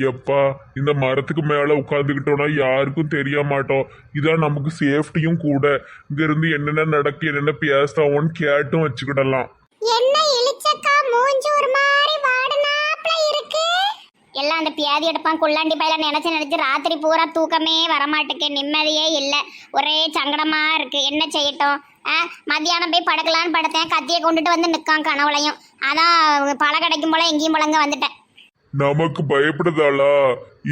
எப்பா இந்த மரத்துக்கு மேல உட்காந்துக்கிட்டோம்னா யாருக்கும் தெரிய மாட்டோம். இதான் நமக்கு சேஃப்டியும் கூட. இங்க இருந்து என்னென்ன நடக்கு என்னென்ன பேசாவோன்னு கேட்டும் வச்சுக்கிடலாம். என்ன இளிச்சக்கா மூஞ்சி ஒரு மாதிரி வாடுனாப்ல இருக்கு. எல்லாம் அந்த பியாதி எடுப்பான் குள்ளாண்டி பையில நினைச்சு ராத்திரி பூரா தூக்கமே வரமாட்டுக்கு, நிம்மதியே இல்லை, ஒரே சங்கடமா இருக்கு. என்ன செய்யட்டும்? மத்தியானம் போய் படுக்கலான்னு படுத்தேன், கத்தியை கொண்டுட்டு வந்து நிற்கான் கனவுலையும். அதான் பழ கிடைக்கும் போல எங்கேயும் முழங்க வந்துட்டேன். நமக்கு பயப்படுதாளா?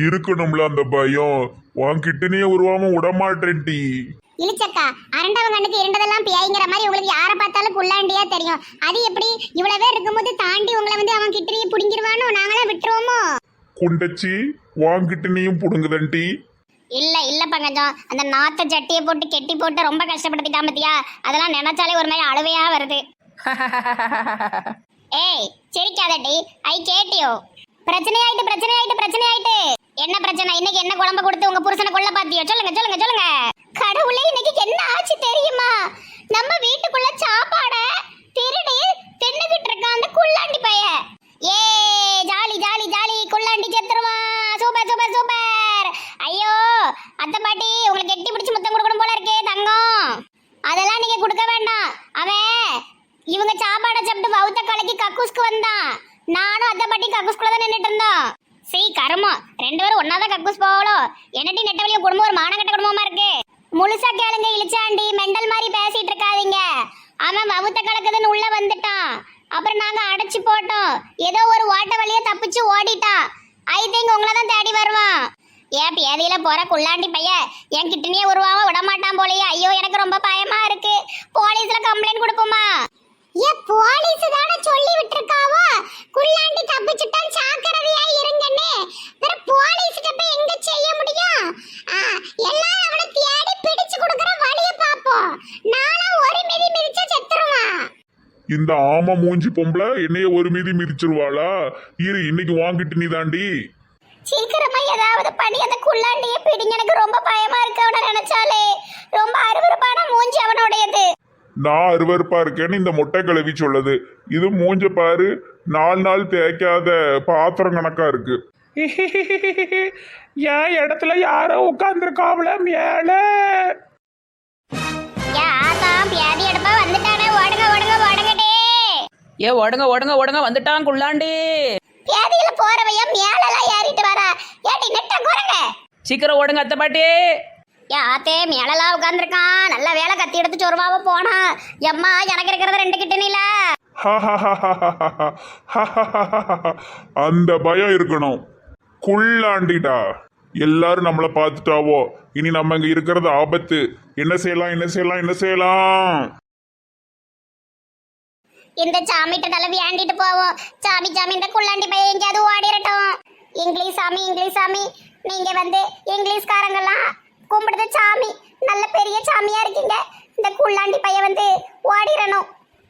இருக்கணும்ல அந்த பயம். உன் கிட்டனே உருவாம விடமாட்டேன்டி. இளிச்சக்கா அரண்டவன் கண்ணுக்கு இருண்டதெல்லாம் பியாய்ங்கிற மாதிரி உங்களுக்கு யாரை பார்த்தாலும் குள்ளாண்டியா தெரியும். அது எப்படி இவ்வளவு பேர் இருக்கும்போது தாண்டி உங்களை வந்து அவன் கிட்டனையே புடிங்கிருவானோ? நாங்களாம் விட்டுருவோமோ? குண்டச்சி உன் கிட்டனையும் புடுங்குதண்டி. இல்ல இல்ல பங்கஜம், அந்த நாத்த ஜட்டியை போட்டு கெட்டி போட்டு ரொம்ப கஷ்டப்படுத்திட்டான் பத்தியா? அதெல்லாம் நினைச்சாலே ஒரு மாதிரி அழுவையா வருது. ஏய் சிரிக்காதடி, ஐ கேட்டியோ? பிரச்சனை ஆயிட்டு. என்ன பிரச்சனை? இன்னைக்கு என்ன குழம்பு கொடுத்து உங்க புருஷனை கொல்ல பாத்தியோ? சொல்லுங்க. கடவுளே, இன்னைக்கு என்ன ஆச்சு தெரியுமா? நம்ம வீட்டுக்குள்ள சாப்பாட திருடி தின்னுகிட்டு இருக்கான் அந்த குள்ளாண்டி பைய. ஏ ஜாலி குள்ளாண்டி செத்துருவான். சூப்பர். ஐயோ அத்தை பாட்டி, உங்களுக்கு கெட்டி பிடிச்சு முத்தம் கொடுக்கணும் போல இருக்கே தங்கம். அதெல்லாம் நீங்க கொடுக்க வேண்டாம். அவன் இவங்க சாப்பாடை சாப்பிட்டு வவுத்த கலக்கி கக்கூஸ்க்கு வந்தான். நானும் அத்தை பாட்டி கக்கூஸ்குள்ள தான் நின்றுட்டு இருந்தோம். சரி கருமம், ரெண்டு பேரும் ஒன்னாதான் கக்கூஸ் போகலோ. என்னட்டி நெட்டவழிய குடும்பம் ஒரு மானகட்ட குடும்பமா இருக்கு. முழுசா கேளுங்க இளிச்சாண்டி, மெண்டல் மாதிரி பேசிட்டு இருக்காதீங்க. அவன் வவுத்த கலக்குதுன்னு உள்ள வந்துட்டான். அப்புறம் நாங்க அடைச்சு போட்டோம். ஏதோ ஒரு ஓட்ட வழியா தப்பிச்சு ஓடிட்டான். ஐ திங்க் உங்களை தான் தேடி வருவான். ஏன் பேதியில போற குள்ளாண்டி பைய என் கிட்டனே உருவாம விடமாட்டான் போலயே. ஐயோ எனக்கு ரொம்ப பயமா இருக்கு. போலீஸ்ல கம்ப்ளைண்ட் கொடுப்போமா? போலீஸ் தானே சொல்லி விட்டுருக்காவோ குள்ளாண்டி தப்பிச்சுட்டான் சாக்கரதையா இருங்கன்னு. வேற போலீஸ்கிட்ட போய் எங்க செய்ய முடியும்? எல்லாம் அவனை தேடி பிடிச்சு கொடுக்கற வழிய பாப்போம். நாளா ஒரு மிதி மிதிச்சா செத்துருவான். இந்த ஆமா மூஞ்சி பொம்பளை என்னைய ஒரு மீதி மிதிச்சிருவாளா? இரு, இன்னைக்கு வாங்கிட்டு நீ தாண்டி. சீக்கிரமா ஏதாவது பண்ணி அந்த குள்ளாண்டியே பிடிங்க. எனக்கு ரொம்ப பயமா இருக்கு அவனை நினைச்சாலே. ரொம்ப அருவருப்பான மூஞ்சி அவனுடையது. நான் அருவருப்பா இருக்கேன்னு இந்த மொட்டை கிளவி சொல்லுது. இது மூஞ்ச பாரு, 4 நாள் தேய்க்காத பாத்திரம் கணக்கா இருக்கு. என் இடத்துல யாரோ உட்கார்ந்துருக்காவல மேல. பியாதி எடுப்பா வந்துட்டானே, ஓடுங்கடே. ஏ ஓடுங்க வந்துட்டான் குள்ளாண்டி. பியாதியில போறவைய மேலெல்லாம் ஏறிட்டு வரா. ஏடி நெட்ட குரங்க, சீக்கிரம் ஓடுங்க அத்தை பாட்டி. யாத்தே மேலெல்லாம் உட்கார்ந்துருக்கான். நல்ல வேலை கத்தி எடுத்து சொருவாவ போனா. எம்மா எனக்கு இருக்கிறது 2 கிட்டனில. அந்த பயம் இருக்கணும். குள்ளாண்டிடா, எல்லாரும் நம்மளை பார்த்துட்டாவோ. இனி நம்ம இங்க இருக்கிறது ஆபத்து. என்ன செய்யலாம்? இந்த சாமிட்ட நல்ல வேண்டிட்டு போவோம். சாமி இந்த குள்ளாண்டி பையன் எங்கேயாவது ஓடிரட்டும். இங்கிலீஷ் சாமி, நீங்க வந்து இங்கிலீஷ்காரங்கெல்லாம் கும்பிடுத சாமி, நல்ல பெரிய சாமியா இருக்கீங்க. இந்த குள்ளாண்டி பையன் வந்து ஓடிரணும்,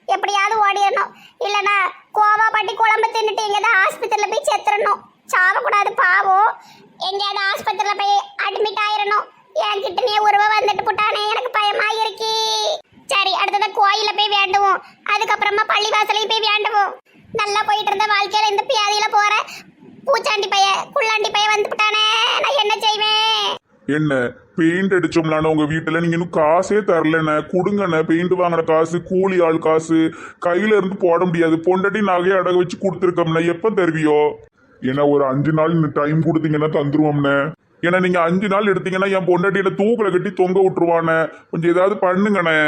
எப்படியாவது ஓடிரணும். இல்லைன்னா கோவா பாட்டி குழம்பு தின்னுட்டு எங்கேயாவது ஆஸ்பத்திரியில போய் செத்துறணும். சாவக்கூடாது பாவம். எங்கேயாவது ஆஸ்பத்திரியில போய் அட்மிட் ஆயிரணும். என் கிட்டனே உருவ வந்துட்டு போட்டானே, எனக்கு பயமா இருக்கு. சரி, அடுத்தது கோயில போய் வேண்டுவோம். அதுக்கப்புறமா பள்ளிவாசலையும் போய் வேண்டுவோம். நல்லா போயிட்டு இருந்த வாழ்க்கையில இந்த பியாதியில போற பூச்சாண்டி பைய குள்ளாண்டி பைய வந்துட்டானே, நான் என்ன செய்வேன்? என்ன பெயிண்ட் அடிச்சோம்லான உங்க வீட்டுல நீங்க இன்னும் காசே தரலண்ணே. கொடுங்கண்ணே, பெயிண்ட் வாங்கின காசு, கூலி ஆள் காசு கையில இருந்து போட முடியாது. பொண்டாட்டி நகையை அடகு வச்சு கொடுத்துருக்கோம்ண்ணே. எப்ப தருவியோ? ஏன்னா ஒரு 5 நாள் டைம் கொடுத்தீங்கன்னா தந்துருவோம்ண்ணே. ஏன்னா நீங்க 5 நாள் எடுத்தீங்கன்னா என் பொண்டாட்டியில தூக்கில கட்டி தொங்க விட்டுருவானே. கொஞ்சம் ஏதாவது பண்ணுங்கண்ணே.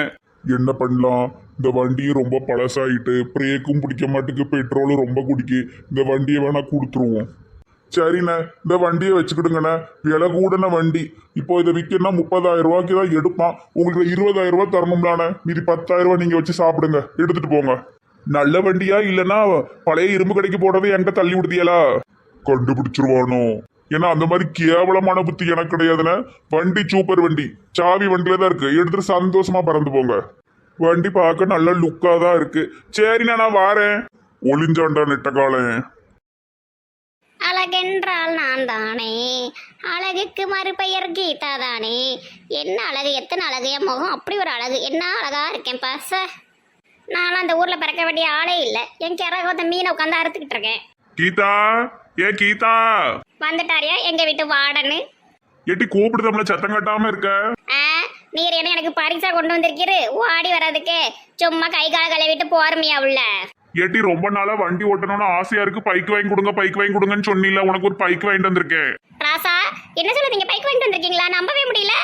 என்ன பண்ணலாம்? இந்த வண்டி ரொம்ப பழசாயிட்டு, பிரேக்கும் பிடிக்க மாட்டேங்குது, பெட்ரோலும் ரொம்ப குடிக்கு. இந்த வண்டியை வேணா கொடுத்துருவோம். சரிண்ணே, இந்த வண்டியை வச்சுக்கிடுங்கண்ணே. விலை கூடன வண்டி. இப்போ இதை விற்கணும்னா 30,000 ரூபாய்க்கு தான் எடுப்பான். உங்களுக்கு 20,000 ரூபாய் தரணும்லானே. மீதி 10,000 ரூபாய் நீங்க வச்சு சாப்பிடுங்க, எடுத்துட்டு போங்க. நல்ல வண்டியா இல்லைன்னா பழைய இரும்பு கடைக்கு போடுறது என்கிட்ட தள்ளி விடுதியலா? கண்டுபிடிச்சிருவானோ? ஏன்னா அந்த மாதிரி கேவலமான புத்தி எனக்கு கிடையாதுண்ணே. வண்டி சூப்பர் வண்டி, சாவி வண்டியில தான் இருக்கு. எடுத்துட்டு சந்தோஷமா பறந்து போங்க. வண்டி பார்க்க நல்ல லுக்கா தான் இருக்கு. சரிண்ணா, நான் வாரேன். ஒளிஞ்சாண்டா நெட்டக்காலன். அழகென்றால் நான் தானே, அழகுக்கு மறுபெயர் கீதா தானே. என்ன அழகு, எத்தனை அழகு, என் முகம் அப்படி ஒரு அழகு. என்ன அழகா இருக்கேன் பாச. நானும் அந்த ஊர்ல பிறக்க வேண்டிய ஆளே இல்லை. என் கிறகு மீனை உட்காந்து அறுத்துக்கிட்டு இருக்கேன். கீதா, ஏ கீதா, வந்துட்டாரியா எங்க வீட்டு வாடன்னு? எட்டி கூப்பிடுதம்ல சத்தம் கட்டாம இருக்க. நீர் என்ன எனக்கு பரிசா கொண்டு வந்திருக்கீரு? ஓடி வர்றதுக்கு சும்மா கை கால் கழுவிட்டு போறமியா உள்ள? எட்டி ரொம்ப நாளா வண்டி ஓட்டணும்னு ஆசையா இருக்கு, பைக் வாங்கி கொடுங்க பைக் வாங்கி கொடுங்கன்னு சொன்னீல, உனக்கு ஒரு பைக் வாங்கிட்டு வந்திருக்கேன். ராசா என்ன சொல்லுதீங்க? பைக் வாங்கிட்டு வந்திருக்கீங்களா? நம்பவே முடியல.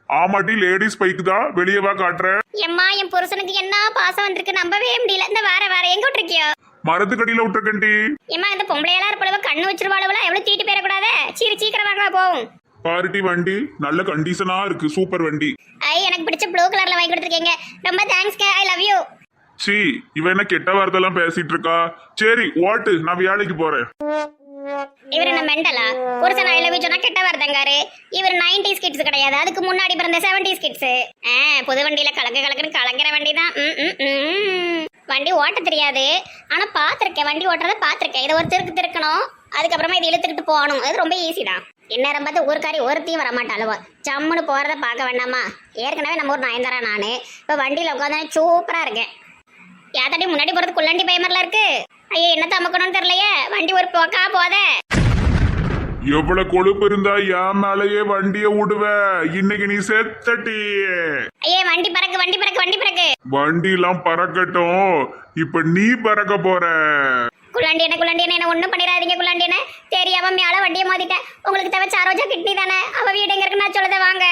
ஆமாட்டி, லேடிஸ் பைக் தான், வெளியே வா காட்டுறேன். எம்மா என் புருஷனுக்கு என்ன பாசம் வந்திருக்கு, நம்பவே முடியல. இந்த வேற எங்க விட்டுருக்கியோ? மரத்துக்கடியில விட்டுருக்கண்டி. ஏம்மா இந்த பொம்பளையெல்லாம் இருப்பளவு கண்ணு வச்சிருவாளவளா? எவ்வளவு தீட்டு போயிடக்கூடாது. சீக்கிரம் வாங்க போவோம். பார்ட்டி வண்டி நல்ல கண்டிஷனா இருக்கு, சூப்பர் வண்டி. எனக்கு பிடிச்ச ப்ளூ கலர்ல வாங்கி கொடுத்துருக்கீங்க, ரொம்ப தேங்க்ஸ்ங்க. I love you. சி இவ என்ன கெட்ட வார்த்தைலாம் பேசிட்டு இருக்கா. சரி ஓட்டு, நான் வேலைக்கு போறேன். இவர் என்ன மெண்டலா? புருஷன் ஐ லவ் யூ சொன்னா கெட்ட வார்த்தைங்காரு. இவர் 90s கிட்ஸ் கிடையாது, அதுக்கு முன்னாடி பிறந்த 70s கிட்ஸ். புது வண்டியில கலக்குன்னு கலக்கிற வண்டி தான். வண்டி ஓட்ட தெரியாது, ஆனா பாத்திருக்கேன், வண்டி ஓட்டுறத பாத்திருக்கேன். இதை ஒரு திருக்கணும், அதுக்கப்புறமா இதை இழுத்துக்கிட்டு போகணும். அது ரொம்ப ஈஸி தான். இந்நேரம் பார்த்து ஊருக்காரி ஒருத்தையும் வரமாட்டாளுவோ. ஜம்முன்னு போறத பார்க்க வேண்டாமா? ஏற்கனவே நம்ம ஒரு நயன்தாரா நானு. இப்ப வண்டியில உட்காந்து சூப்பரா இருக்கேன். யாத்தாடி முன்னாடி போறது குள்ளண்டி பயமர்லாம் இருக்கு. ஐயோ என்ன தமக்கணும்னு தெரியலையே. வண்டி ஒரு போக்கா போத. எவ்வளவு கொழுப்பு இருந்தா என் மேலேயே வண்டிய விடுவ. இன்னைக்கு நீ செத்தட்டி. ஐயே வண்டி பறக்கு. வண்டி எல்லாம் பறக்கட்டும், இப்ப நீ பறக்க போற. குள்ளாண்டி என்ன ஒண்ணும் பண்ணிடாதீங்க. குள்ளாண்டி என்ன தெரியாம மேல வண்டியை மோதிட்டேன். உங்களுக்கு தேவை சரோஜா கிட்னி தானே? அவ வீடு எங்க இருக்கு நான் சொல்லத வாங்க.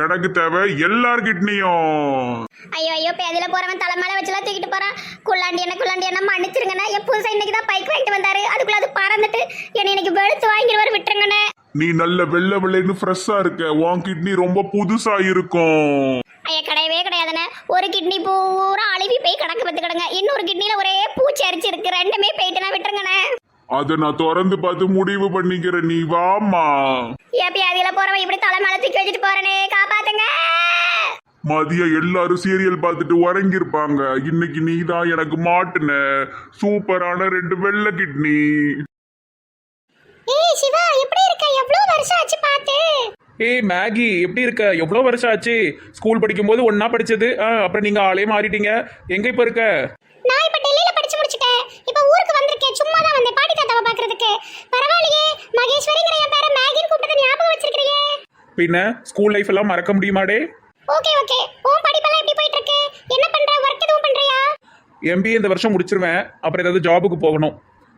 எனக்கு தேவை எல்லார் கிட்னியும். ஐயோ பேதில போறவன் தலை மேல வச்சுலாம் தூக்கிட்டு போறான். குள்ளாண்டி என்ன மன்னிச்சிருங்கண்ணே. என் புதுசா இன்னைக்கு தான் பைக் வாங்கிட்டு வந்தாரு, அதுக்குள்ள அது பறந்துட்டு என்ன இன்னைக்கு வெளுத்து வாங்கிடுவாரு, விட்டுருங்கண்ணே. நீ நல்ல வெள்ளைன்னு ஃப்ரெஷ்ஷா இருக்க, உன் கிட்னி ரொம்ப புதுசா இருக்கும். ஐயா கிடையாதுண்ணே. ஒரு கிட்னி பூரா அழுவி போய் கிடக்கு பத்து கிடங்க. இன்னொரு கிட்னில ஒரே பூச்சி அரிச்சு இருக்கு. ரெண்டுமே போயிட்டுனா விட்டுருங்கண்ணே. அத நான் திறந்து பார்த்து முடிவு பண்ணிக்கிறேன், நீ வாமா. ஏப்பி அதில போறவன் இப்படி தலை மேல தூக்கி வச்சுட்டு போறனே, காப்பாத்துங்க. மதியம் எல்லாரும் சீரியல் பார்த்துட்டு உறங்கிருப்பாங்க. இன்னைக்கு நீ தான் எனக்கு மாட்டுன சூப்பரான 2 வெள்ளை கிட்னி. ஏய் சிவா எப்படி இருக்க? எவ்வளவு வருஷம் ஆச்சு பாத்து. ஏய் மேகி எப்படி இருக்க? எவ்வளோ வருஷம் ஆச்சு? ஸ்கூல் படிக்கும்போது ஒண்ணா படிச்சது, அப்புறம் நீங்க ஆளே மாறிட்டீங்க. எங்க இப்ப இருக்க? நான் இப்ப டெல்லியில படிச்சு முடிச்சிட்டேன். இப்ப ஊருக்கு வந்திருக்கேன். சும்மா தான் வந்தேன் பாட்டி தாத்தாவை பாக்குறதுக்கு. பரவாயில்லையே, மகேஸ்வரிங்கற என் பேரை மேகின்னு கூப்பிட்டது ஞாபகம் வச்சிருக்கீங்க. பின்ன ஸ்கூல் லைஃப் எல்லாம் மறக்க முடியுமாடே? ஓகே உன் படிப்பெல்லாம் எப்படி போயிட்டு இருக்கு? என்ன பண்ற? வர்க் எதுவும் பண்றியா? MBA இந்த வருஷம் முடிச்சிருவேன், அப்புறம் ஏதாவது ஜாபுக்கு போகணும்,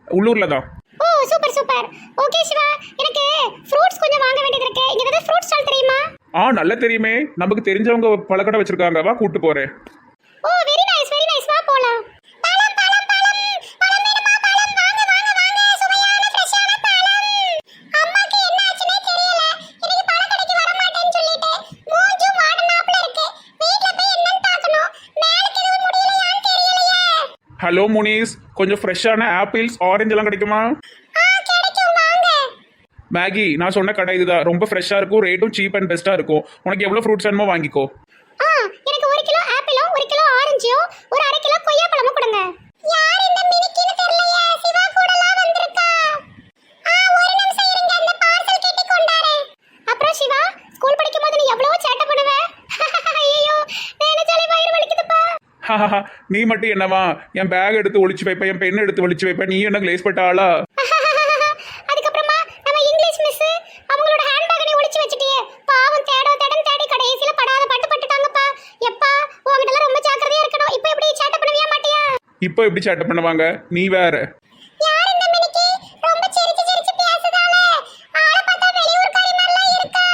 உள்ளூர்ல தான். ஓ சூப்பர். ஓகே சிவா, எனக்கு ஃப்ரூட்ஸ் கொஞ்சம் வாங்க வேண்டியது இருக்கு. இங்க ஏதாவது ஃப்ரூட் ஸ்டால் தெரியுமா? நல்லா தெரியுமே, நமக்கு தெரிஞ்சவங்க பழக்கடை வச்சிருக்காங்க, வா கூட்டு போறேன். ஓ வெரி நைஸ் வா போலாம். பழம் வேணுமா? பழம் வாங்க சுவையான ஃப்ரெஷ்ஷான பழம். அம்மாக்கு என்ன ஆச்சுனே தெரியல. இன்னைக்கு பழக்கடைக்கு வர மாட்டேன்னு சொல்லிட்டு மூஞ்சு மாடனாப்ல இருக்கு. வீட்ல போய் என்னன்னு பார்க்கணும். மேலுக்கு எதுவும் முடியலையான்னு தெரியலையே. ஹலோ முனிஸ், கொஞ்சம் ஃப்ரெஷ்ஷான ஆப்பிள்ஸ் ஆரஞ்சு எல்லாம் கிடைக்குமா? கிடைக்கும் வாங்க. மேகி, நான் சொன்ன கடை இதுதான், ரொம்ப ஃப்ரெஷ்ஷா இருக்கும், ரேட்டும் சீப் அண்ட் பெஸ்டா இருக்கும். உனக்கு எவ்வளவு ஃப்ரூட்ஸ் வேணுமோ வாங்கிக்கோ. எனக்கு 1 கிலோ ஆப்பிளும் 1 கிலோ ஆரஞ்சும் ஒரு 1/2 கிலோ கொய்யா பழமும் கொடுங்க. யார் இந்த மினிக்கின்னு தெரியலையே. சிவா கூடலாம் வந்திருக்கா. ஒரு நிமிஷம் இருங்க, அந்த பார்சல் கட்டி கொண்டாரேன். அப்புறம் சிவா, ஸ்கூல் படிக்கும்போது நீ எவ்வளவு சேட்டை பண்ணுவ. ஐயோ நினைச்சாலே வயிறு வலிக்குதுப்பா. நீ மட்டும் என்னவா, என் பேக் எடுத்து ஒளிச்சு வைப்ப, என் பென் எடுத்து ஒளிச்சு வைப்ப, நீ என்ன கிளேஸ் பட்ட ஆளா? அதுக்கப்புறமா நம்ம இங்கிலீஷ் மிஸ் அவங்களோட ஹேண்ட்பேக் நீ ஒளிச்சு வச்சிட்டியே. பாவம் தேடி கடைசில படாத பட்டுட்டாங்கப்பா. எப்பா உன்கிட்ட ரொம்ப ஜாக்கிரதையா இருக்கணும். இப்போ எப்படி சேட்டை பண்ணுவியா மாட்டியா? இப்போ எப்படி சேட்டை பண்ணுவாங்க, நீ வேற. யார் இந்த மினிக்கி? ரொம்ப சிரிச்சு பேசுதாளே. ஆள பார்த்தா வெளியூர்காரி மாதிரிலாம் இருக்கா.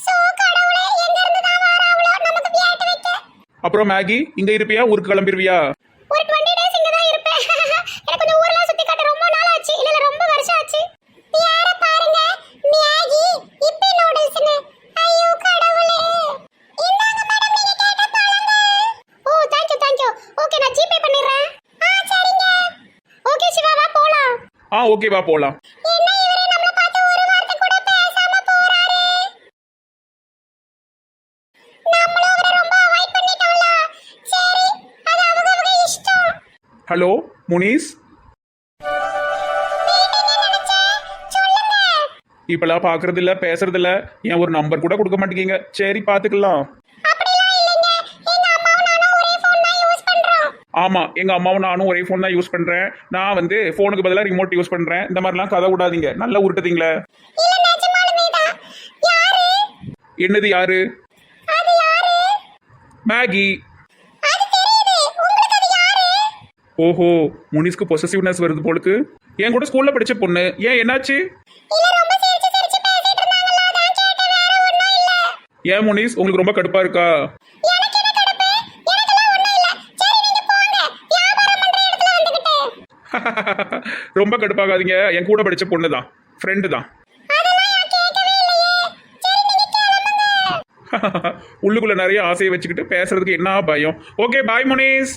சோ கடவுளே, எங்க இருந்து தான் வராவளோ நமக்கு வியாட்ட வைக்க. அப்புறம் மேகி, இங்க இருப்பியா ஊருக்கு கிளம்பிடுவியா? ஒரு 20 டேஸ் இங்க தான் இருப்பேன். எனக்கு கொஞ்சம் ஊர்லாம் சுத்தி காட்ட ரொம்ப நாள் ஆச்சு. இல்ல ரொம்ப வருஷம் ஆச்சு. யார பாருங்க, மேகி இப்பி நூடுல்ஸ்னு. ஐயோ கடவுளே. இந்தாங்க மேடம், நீங்க கேட்ட பழங்க. ஓ थैंक यू. ஓகே நான் ஜிபே பண்ணிறேன். சரிங்க. ஓகே சிவா வா போலாம். ஓகே வா போலாம். என்ன இவரே நம்மள பார்த்து ஒரு வார்த்தை கூட பேசாம போறாரே. நம்மள அவரை ரொம்ப அவாய்ட் பண்ணிட்டோம்ல. சரி, அது அவங்க இஷ்டம். ஹலோ முனிஸ், இப்பெல்லாம் பாக்குறது இல்ல, பேசுறது இல்ல, ஏன் ஒரு நம்பர் கூட கொடுக்க மாட்டேங்க. சரி பாத்துக்கலாம். ஆமா எங்க அம்மாவும் நானும் ஒரே ஃபோன் தான் யூஸ் பண்றேன். நான் வந்து ஃபோனுக்கு பதிலாக ரிமோட் யூஸ் பண்றேன். இந்த மாதிரிலாம் கதை விடாதீங்க, நல்லா உருட்டுதீங்களே. இல்ல நிஜமாலுமே தான். யாரு? என்னது யாரு? அது யாரு? மேகி. அது தெரியுது. உங்களுக்கு அது யாரு? ஓஹோ, முனிஸ்க்கு பொசசிவ்னஸ் வருது போலுக்கு. என் கூட ஸ்கூல்ல படிச்ச பொண்ணு. ஏன் என்னாச்சு? இல்ல ரொம்ப சிரிச்சு சிரிச்சு பேசிட்டு இருந்தாங்களா, அதான் கேட்டேன், வேற ஒண்ணும் இல்ல. ஏன் முனிஸ் உங்களுக்கு ரொம்ப கடுப்பா இருக்கா? எனக்கு என்ன கடுப்பு? எனக்கெல்லாம் ஒண்ணும் இல்ல. சரி நீங்க போங்க. வியாபாரம் பண்ற இடத்துல வந்துகிட்டு. ரொம்ப கடுப்பாகாதீங்க, என் கூட படிச்ச பொண்ணு தான், ஃப்ரெண்டு தான். அதெல்லாம் நான் கேட்கவே இல்லையே. சரி நீங்க கிளம்புங்க. உள்ளுக்குள்ள நிறைய ஆசையை வச்சுக்கிட்டு பேசுறதுக்கு என்ன பயம். Okay bye Munis.